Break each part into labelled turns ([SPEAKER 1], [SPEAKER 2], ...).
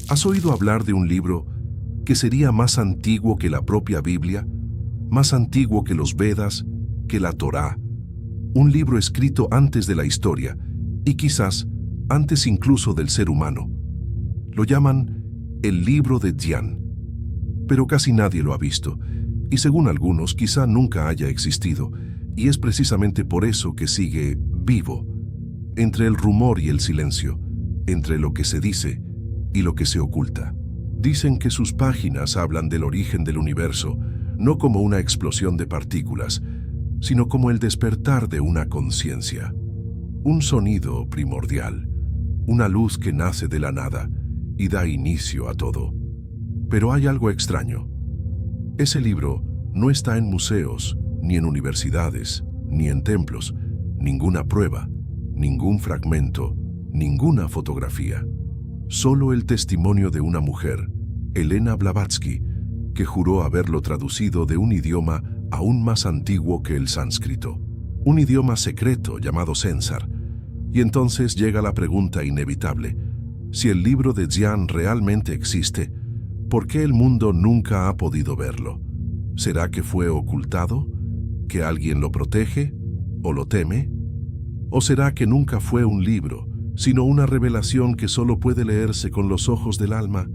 [SPEAKER 1] ¿Has oído hablar de un libro que sería más antiguo que la propia Biblia, más antiguo que los Vedas, que la Torá? Un libro escrito antes de la historia y quizás antes incluso del ser humano. Lo llaman el libro de Dzyan, pero casi nadie lo ha visto y según algunos quizá nunca haya existido, y es precisamente por eso que sigue vivo, entre el rumor y el silencio, entre lo que se dice y lo que se oculta. Dicen que sus páginas hablan del origen del universo, no como una explosión de partículas, sino como el despertar de una conciencia. Un sonido primordial, una luz que nace de la nada y da inicio a todo. Pero hay algo extraño. Ese libro no está en museos, ni en universidades, ni en templos, ninguna prueba, ningún fragmento, ninguna fotografía. Solo el testimonio de una mujer, Elena Blavatsky, que juró haberlo traducido de un idioma aún más antiguo que el sánscrito, un idioma secreto llamado Sensar. Y entonces llega la pregunta inevitable: si el libro de Dzyan realmente existe, ¿por qué el mundo nunca ha podido verlo? ¿Será que fue ocultado? ¿Que alguien lo protege? ¿O lo teme? ¿O será que nunca fue un libro, sino una revelación que solo puede leerse con los ojos del alma?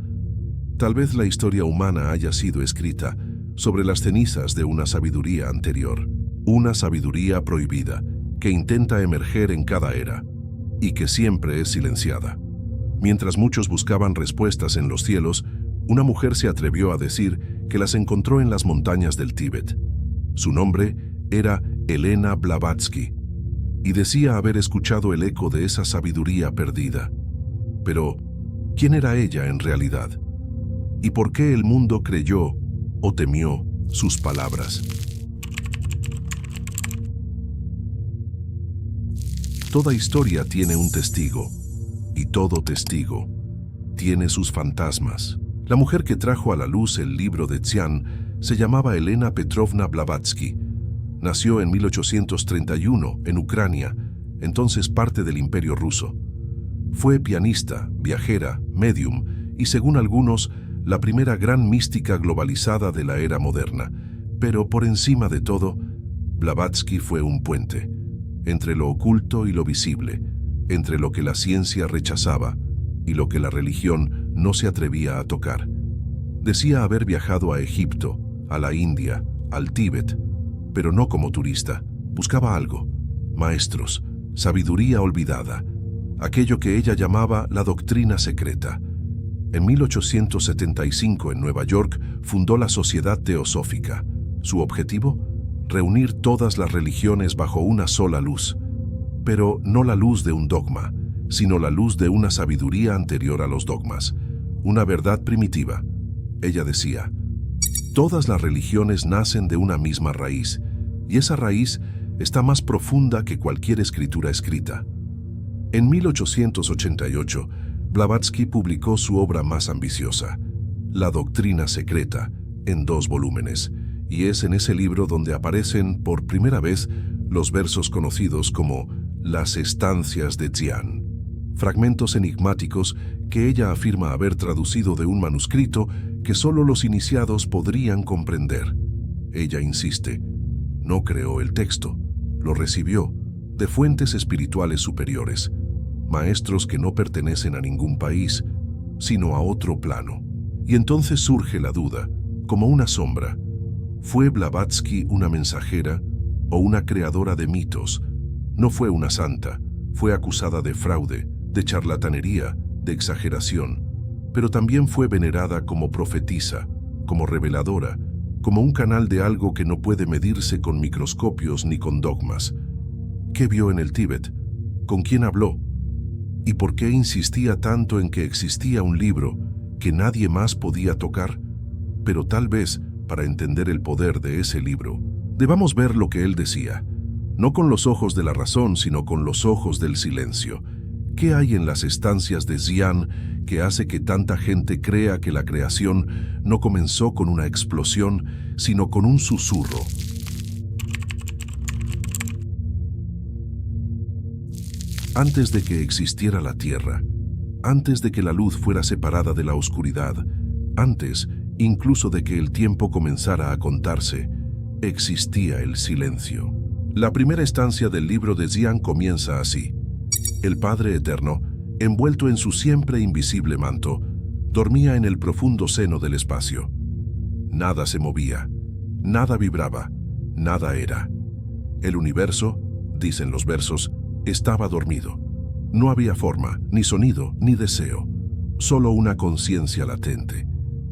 [SPEAKER 1] Tal vez la historia humana haya sido escrita sobre las cenizas de una sabiduría anterior, una sabiduría prohibida que intenta emerger en cada era y que siempre es silenciada. Mientras muchos buscaban respuestas en los cielos, una mujer se atrevió a decir que las encontró en las montañas del Tíbet. Su nombre era Elena Blavatsky y decía haber escuchado el eco de esa sabiduría perdida. Pero, ¿quién era ella en realidad? ¿Y por qué el mundo creyó o temió sus palabras? Toda historia tiene un testigo, y todo testigo tiene sus fantasmas. La mujer que trajo a la luz el libro de Dzyan se llamaba Elena Petrovna Blavatsky. Nació en 1831 en Ucrania, entonces parte del Imperio Ruso. Fue pianista, viajera, médium y, según algunos, la primera gran mística globalizada de la era moderna. Pero por encima de todo, Blavatsky fue un puente entre lo oculto y lo visible, entre lo que la ciencia rechazaba y lo que la religión no se atrevía a tocar. Decía haber viajado a Egipto, a la India, al Tíbet, pero no como turista. Buscaba algo, maestros, sabiduría olvidada, aquello que ella llamaba la doctrina secreta. En 1875, en Nueva York, fundó la Sociedad Teosófica. Su objetivo: reunir todas las religiones bajo una sola luz, pero no la luz de un dogma, sino la luz de una sabiduría anterior a los dogmas, una verdad primitiva. Ella decía: todas las religiones nacen de una misma raíz, y esa raíz está más profunda que cualquier escritura escrita. En 1888, Blavatsky publicó su obra más ambiciosa, La Doctrina Secreta, en 2 volúmenes, y es en ese libro donde aparecen por primera vez los versos conocidos como Las Estancias de Dzyan, fragmentos enigmáticos que ella afirma haber traducido de un manuscrito que solo los iniciados podrían comprender. Ella insiste: no creó el texto, lo recibió de fuentes espirituales superiores, maestros que no pertenecen a ningún país, sino a otro plano. Y entonces surge la duda, como una sombra: ¿fue Blavatsky una mensajera o una creadora de mitos? No fue una santa, fue acusada de fraude, de charlatanería, de exageración, pero también fue venerada como profetisa, como reveladora, como un canal de algo que no puede medirse con microscopios ni con dogmas. ¿Qué vio en el Tíbet? ¿Con quién habló? ¿Y por qué insistía tanto en que existía un libro que nadie más podía tocar? Pero tal vez, para entender el poder de ese libro, debamos ver lo que él decía, no con los ojos de la razón, sino con los ojos del silencio. ¿Qué hay en las estancias de Dzyan que hace que tanta gente crea que la creación no comenzó con una explosión, sino con un susurro? Antes de que existiera la Tierra, antes de que la luz fuera separada de la oscuridad, antes incluso de que el tiempo comenzara a contarse, existía el silencio. La primera estancia del libro de Xian comienza así. El Padre Eterno, envuelto en su siempre invisible manto, dormía en el profundo seno del espacio. Nada se movía, nada vibraba, nada era. El universo, dicen los versos, estaba dormido. No había forma, ni sonido, ni deseo, solo una conciencia latente,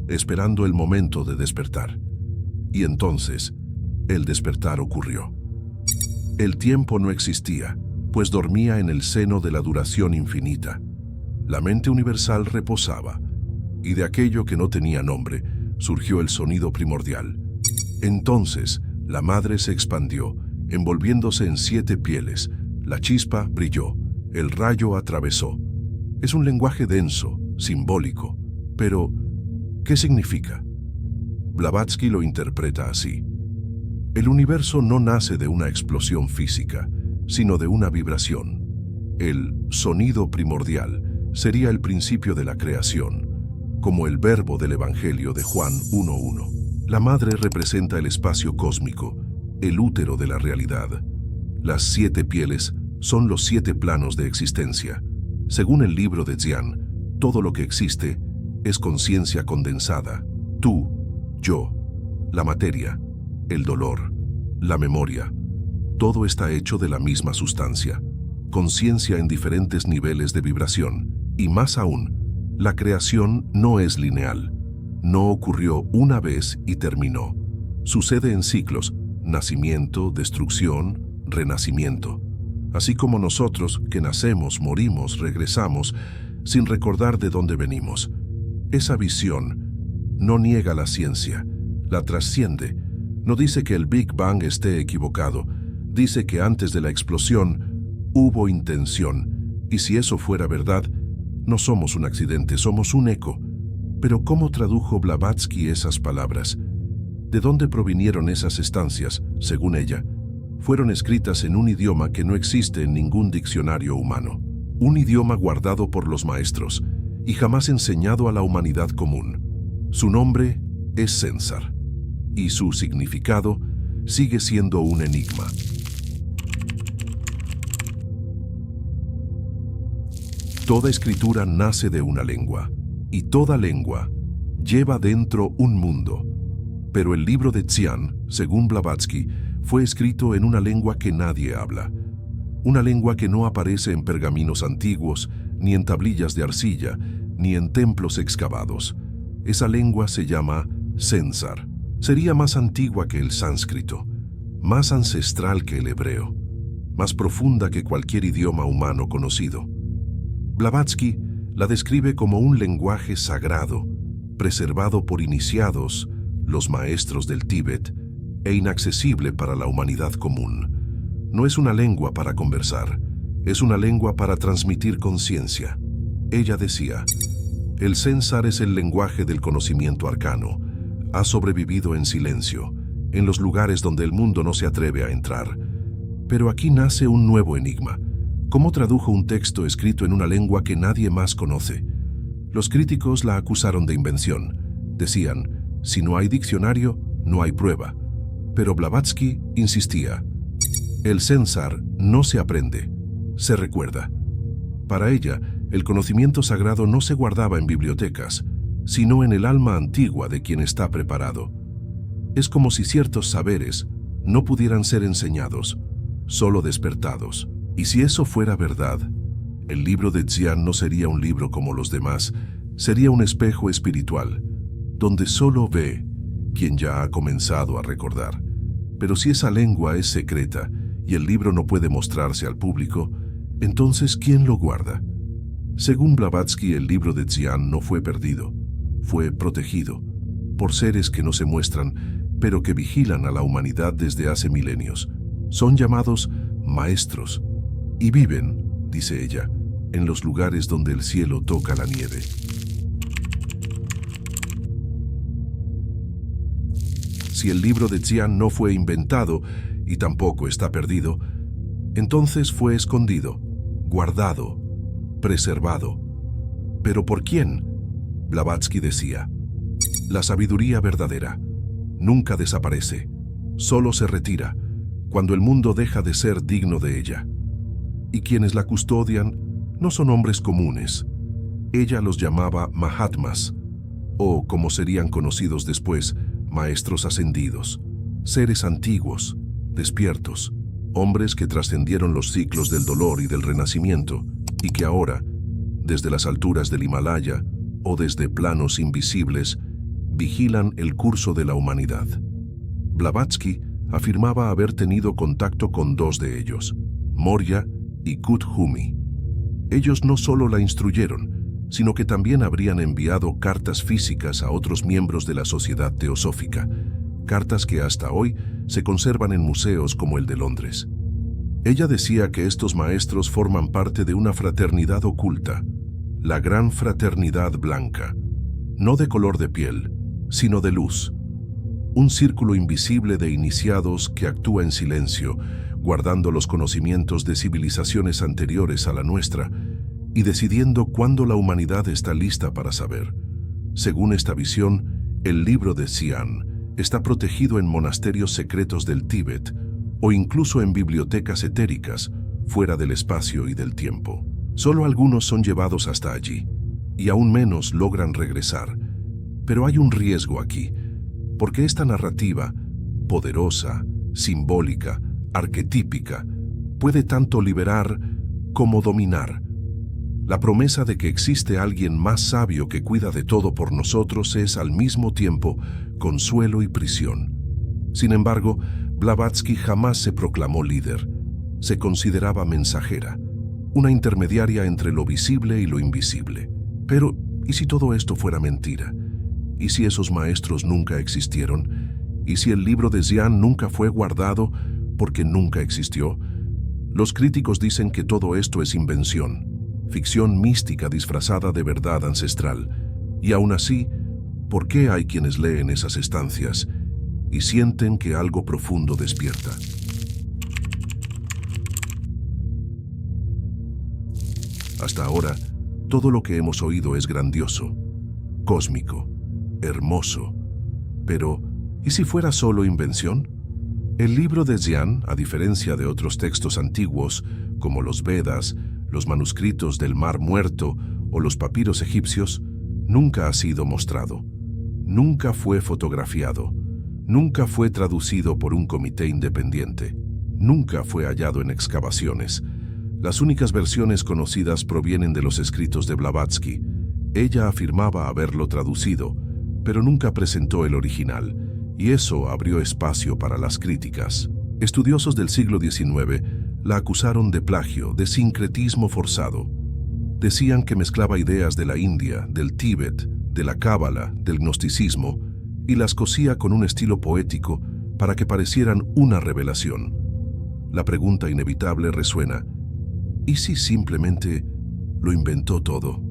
[SPEAKER 1] esperando el momento de despertar. Y entonces, el despertar ocurrió. El tiempo no existía, pues dormía en el seno de la duración infinita. La mente universal reposaba, y de aquello que no tenía nombre, surgió el sonido primordial. Entonces, la madre se expandió, envolviéndose en 7 pieles. La chispa brilló, el rayo atravesó. Es un lenguaje denso, simbólico, pero ¿qué significa? Blavatsky lo interpreta así. El universo no nace de una explosión física, sino de una vibración. El sonido primordial sería el principio de la creación, como el verbo del Evangelio de Juan 1:1. La madre representa el espacio cósmico, el útero de la realidad. Las 7 pieles son los 7 planos de existencia. Según el libro de Xian, todo lo que existe es conciencia condensada. Tú, yo, la materia, el dolor, la memoria. Todo está hecho de la misma sustancia. Conciencia en diferentes niveles de vibración. Y más aún, la creación no es lineal. No ocurrió una vez y terminó. Sucede en ciclos: nacimiento, destrucción, renacimiento. Así como nosotros, que nacemos, morimos, regresamos, sin recordar de dónde venimos. Esa visión no niega la ciencia, la trasciende. No dice que el Big Bang esté equivocado, dice que antes de la explosión hubo intención, y si eso fuera verdad, no somos un accidente, somos un eco. Pero ¿cómo tradujo Blavatsky esas palabras? ¿De dónde provinieron esas estancias, según ella? Fueron escritas en un idioma que no existe en ningún diccionario humano. Un idioma guardado por los maestros y jamás enseñado a la humanidad común. Su nombre es Censar, y su significado sigue siendo un enigma. Toda escritura nace de una lengua, y toda lengua lleva dentro un mundo. Pero el libro de Xian, según Blavatsky, fue escrito en una lengua que nadie habla. Una lengua que no aparece en pergaminos antiguos, ni en tablillas de arcilla, ni en templos excavados. Esa lengua se llama Censar. Sería más antigua que el sánscrito, más ancestral que el hebreo, más profunda que cualquier idioma humano conocido. Blavatsky la describe como un lenguaje sagrado, preservado por iniciados, los maestros del Tíbet, e inaccesible para la humanidad común. No es una lengua para conversar, es una lengua para transmitir conciencia. Ella decía, el Censar es el lenguaje del conocimiento arcano. Ha sobrevivido en silencio, en los lugares donde el mundo no se atreve a entrar. Pero aquí nace un nuevo enigma. ¿Cómo tradujo un texto escrito en una lengua que nadie más conoce? Los críticos la acusaron de invención. Decían, si no hay diccionario, no hay prueba. Pero Blavatsky insistía, el Censar no se aprende, se recuerda. Para ella, el conocimiento sagrado no se guardaba en bibliotecas, sino en el alma antigua de quien está preparado. Es como si ciertos saberes no pudieran ser enseñados, solo despertados. Y si eso fuera verdad, el libro de Xian no sería un libro como los demás, sería un espejo espiritual, donde solo ve quien ya ha comenzado a recordar. Pero si esa lengua es secreta y el libro no puede mostrarse al público, entonces ¿quién lo guarda? Según Blavatsky, el libro de Xian no fue perdido, fue protegido por seres que no se muestran, pero que vigilan a la humanidad desde hace milenios. Son llamados maestros y viven, dice ella, en los lugares donde el cielo toca la nieve. Si el libro de Xian no fue inventado y tampoco está perdido, entonces fue escondido, guardado, preservado. ¿Pero por quién? Blavatsky decía, la sabiduría verdadera nunca desaparece, solo se retira cuando el mundo deja de ser digno de ella. Y quienes la custodian no son hombres comunes. Ella los llamaba Mahatmas, o como serían conocidos después, maestros ascendidos, seres antiguos, despiertos, hombres que trascendieron los ciclos del dolor y del renacimiento, y que ahora, desde las alturas del Himalaya o desde planos invisibles, vigilan el curso de la humanidad. Blavatsky afirmaba haber tenido contacto con dos de ellos, Morya y Kuthumi. Ellos no solo la instruyeron, sino que también habrían enviado cartas físicas a otros miembros de la Sociedad Teosófica, cartas que hasta hoy se conservan en museos como el de Londres. Ella decía que estos maestros forman parte de una fraternidad oculta, la Gran Fraternidad Blanca, no de color de piel, sino de luz. Un círculo invisible de iniciados que actúa en silencio, guardando los conocimientos de civilizaciones anteriores a la nuestra y decidiendo cuándo la humanidad está lista para saber. Según esta visión, el libro de Xi'an está protegido en monasterios secretos del Tíbet o incluso en bibliotecas etéricas, fuera del espacio y del tiempo. Solo algunos son llevados hasta allí, y aún menos logran regresar. Pero hay un riesgo aquí, porque esta narrativa, poderosa, simbólica, arquetípica, puede tanto liberar como dominar. La promesa de que existe alguien más sabio que cuida de todo por nosotros es al mismo tiempo consuelo y prisión. Sin embargo, Blavatsky jamás se proclamó líder. Se consideraba mensajera, una intermediaria entre lo visible y lo invisible. Pero, ¿y si todo esto fuera mentira? ¿Y si esos maestros nunca existieron? ¿Y si el libro de Xi'an nunca fue guardado porque nunca existió? Los críticos dicen que todo esto es invención, ficción mística disfrazada de verdad ancestral. Y aún así, ¿por qué hay quienes leen esas estancias y sienten que algo profundo despierta? Hasta ahora, todo lo que hemos oído es grandioso, cósmico, hermoso. Pero, ¿y si fuera solo invención? El libro de Xi'an, a diferencia de otros textos antiguos, como los Vedas, los manuscritos del Mar Muerto o los papiros egipcios, nunca ha sido mostrado, nunca fue fotografiado, nunca fue traducido por un comité independiente, nunca fue hallado en excavaciones. Las únicas versiones conocidas provienen de los escritos de Blavatsky. Ella afirmaba haberlo traducido, pero nunca presentó el original, y eso abrió espacio para las críticas. Estudiosos del siglo XIX la acusaron de plagio, de sincretismo forzado. Decían que mezclaba ideas de la India, del Tíbet, de la Cábala, del gnosticismo, y las cosía con un estilo poético para que parecieran una revelación. La pregunta inevitable resuena: ¿y si simplemente lo inventó todo?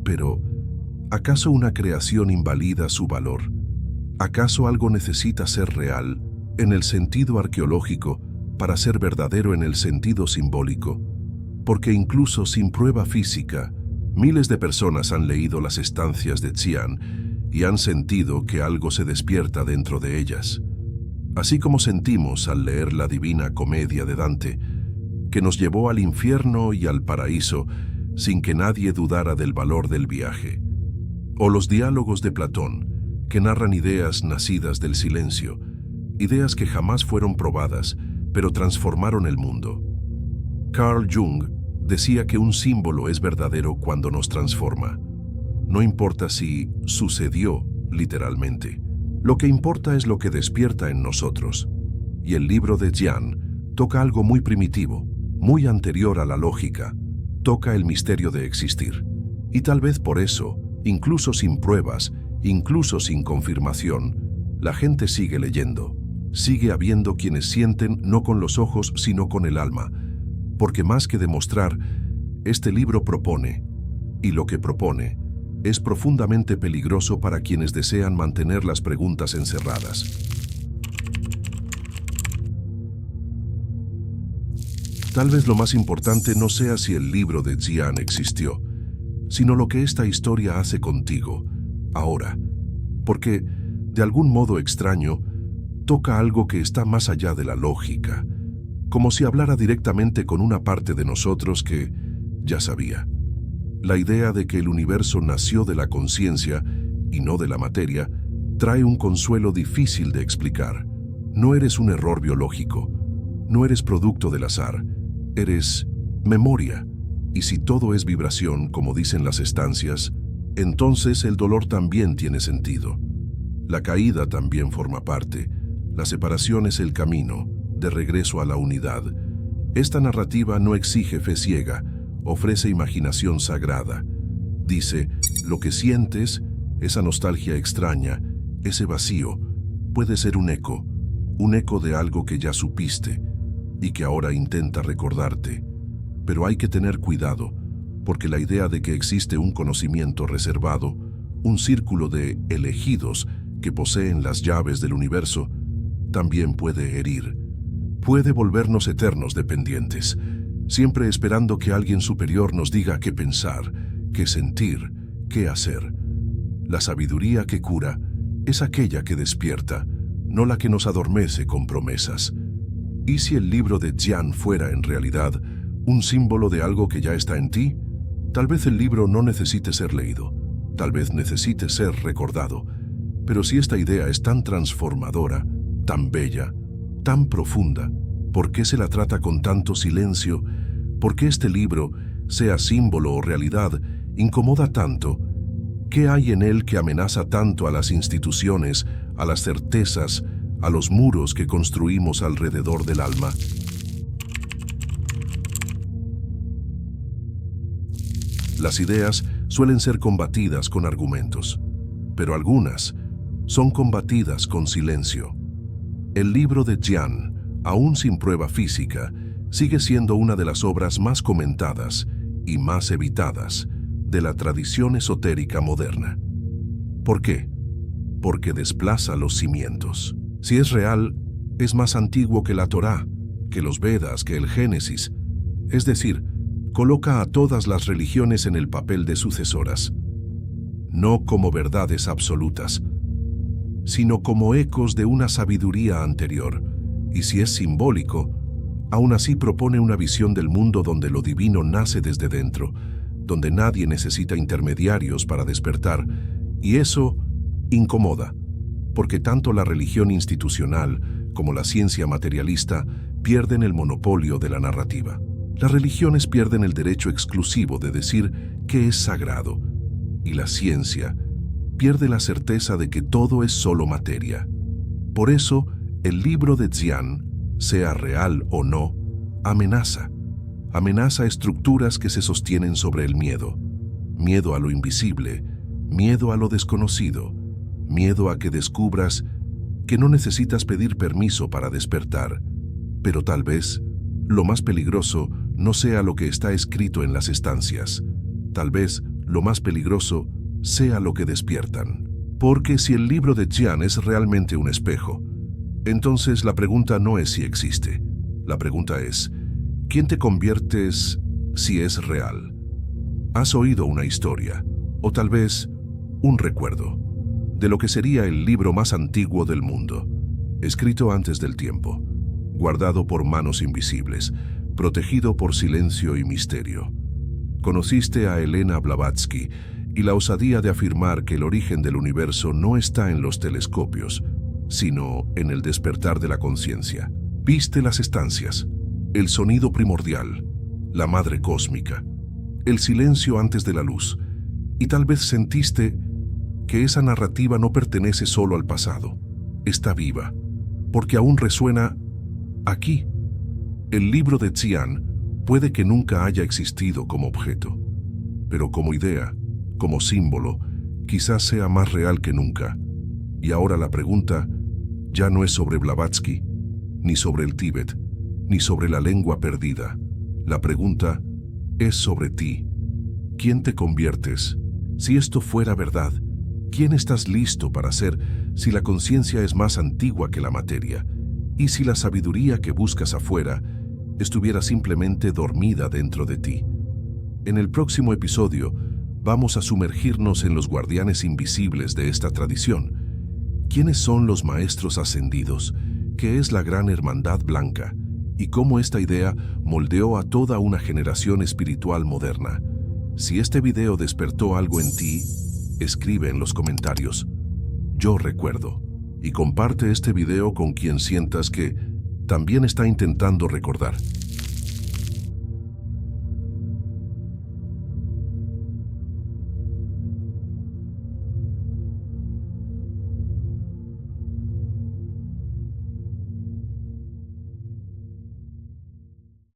[SPEAKER 1] Pero, ¿acaso una creación invalida su valor? ¿Acaso algo necesita ser real, en el sentido arqueológico, para ser verdadero en el sentido simbólico? Porque incluso sin prueba física, miles de personas han leído las estancias de Xi'an y han sentido que algo se despierta dentro de ellas. Así como sentimos al leer la Divina Comedia de Dante, que nos llevó al infierno y al paraíso sin que nadie dudara del valor del viaje. O los diálogos de Platón, que narran ideas nacidas del silencio, ideas que jamás fueron probadas, pero transformaron el mundo. Carl Jung decía que un símbolo es verdadero cuando nos transforma. No importa si sucedió literalmente. Lo que importa es lo que despierta en nosotros. Y el libro de Xi'an toca algo muy primitivo, muy anterior a la lógica. Toca el misterio de existir. Y tal vez por eso, incluso sin pruebas, incluso sin confirmación, la gente sigue leyendo. Sigue habiendo quienes sienten no con los ojos sino con el alma, porque más que demostrar, este libro propone, y lo que propone es profundamente peligroso para quienes desean mantener las preguntas encerradas. Tal vez lo más importante no sea si el libro de Xi'an existió, sino lo que esta historia hace contigo, ahora, porque, de algún modo extraño, toca algo que está más allá de la lógica, como si hablara directamente con una parte de nosotros que ya sabía. La idea de que el universo nació de la conciencia y no de la materia trae un consuelo difícil de explicar. No eres un error biológico, no eres producto del azar, eres memoria. Y si todo es vibración, como dicen las estancias, entonces el dolor también tiene sentido. La caída también forma parte. La separación es el camino, de regreso a la unidad. Esta narrativa no exige fe ciega, ofrece imaginación sagrada. Dice, lo que sientes, esa nostalgia extraña, ese vacío, puede ser un eco de algo que ya supiste y que ahora intenta recordarte. Pero hay que tener cuidado, porque la idea de que existe un conocimiento reservado, un círculo de elegidos que poseen las llaves del universo, también puede herir. Puede volvernos eternos dependientes, siempre esperando que alguien superior nos diga qué pensar, qué sentir, qué hacer. La sabiduría que cura es aquella que despierta, no la que nos adormece con promesas. ¿Y si el libro de Jian fuera en realidad un símbolo de algo que ya está en ti? Tal vez el libro no necesite ser leído, tal vez necesite ser recordado. Pero si esta idea es tan transformadora, tan bella, tan profunda, ¿por qué se la trata con tanto silencio? ¿Por qué este libro, sea símbolo o realidad, incomoda tanto? ¿Qué hay en él que amenaza tanto a las instituciones, a las certezas, a los muros que construimos alrededor del alma? Las ideas suelen ser combatidas con argumentos, pero algunas son combatidas con silencio. El libro de Jian, aún sin prueba física, sigue siendo una de las obras más comentadas y más evitadas de la tradición esotérica moderna. ¿Por qué? Porque desplaza los cimientos. Si es real, es más antiguo que la Torá, que los Vedas, que el Génesis. Es decir, coloca a todas las religiones en el papel de sucesoras, no como verdades absolutas, sino como ecos de una sabiduría anterior. Y si es simbólico, aún así propone una visión del mundo donde lo divino nace desde dentro, donde nadie necesita intermediarios para despertar, y eso incomoda, porque tanto la religión institucional como la ciencia materialista pierden el monopolio de la narrativa. Las religiones pierden el derecho exclusivo de decir qué es sagrado, y la ciencia pierde la certeza de que todo es solo materia. Por eso, el libro de Jian, sea real o no, amenaza estructuras que se sostienen sobre el miedo. Miedo a lo invisible, miedo a lo desconocido, miedo a que descubras que no necesitas pedir permiso para despertar. Pero tal vez, lo más peligroso no sea lo que está escrito en las estancias. Tal vez, lo más peligroso sea lo que despiertan. Porque si el libro de Jian es realmente un espejo, entonces la pregunta no es si existe. La pregunta es, ¿quién te conviertes si es real? Has oído una historia, o tal vez un recuerdo, de lo que sería el libro más antiguo del mundo, escrito antes del tiempo, guardado por manos invisibles, protegido por silencio y misterio. Conociste a Elena Blavatsky y la osadía de afirmar que el origen del universo no está en los telescopios, sino en el despertar de la conciencia. Viste las estancias, el sonido primordial, la madre cósmica, el silencio antes de la luz, y tal vez sentiste que esa narrativa no pertenece solo al pasado, está viva, porque aún resuena aquí. El libro de Jian puede que nunca haya existido como objeto, pero como idea, como símbolo, quizás sea más real que nunca. Y ahora la pregunta ya no es sobre Blavatsky, ni sobre el Tíbet, ni sobre la lengua perdida. La pregunta es sobre ti. ¿Quién te conviertes? Si esto fuera verdad, ¿quién estás listo para ser si la conciencia es más antigua que la materia? Y si la sabiduría que buscas afuera estuviera simplemente dormida dentro de ti. En el próximo episodio vamos a sumergirnos en los guardianes invisibles de esta tradición. ¿Quiénes son los maestros ascendidos? ¿Qué es la Gran Hermandad Blanca? ¿Y cómo esta idea moldeó a toda una generación espiritual moderna? Si este video despertó algo en ti, escribe en los comentarios "Yo recuerdo" y comparte este video con quien sientas que también está intentando recordar.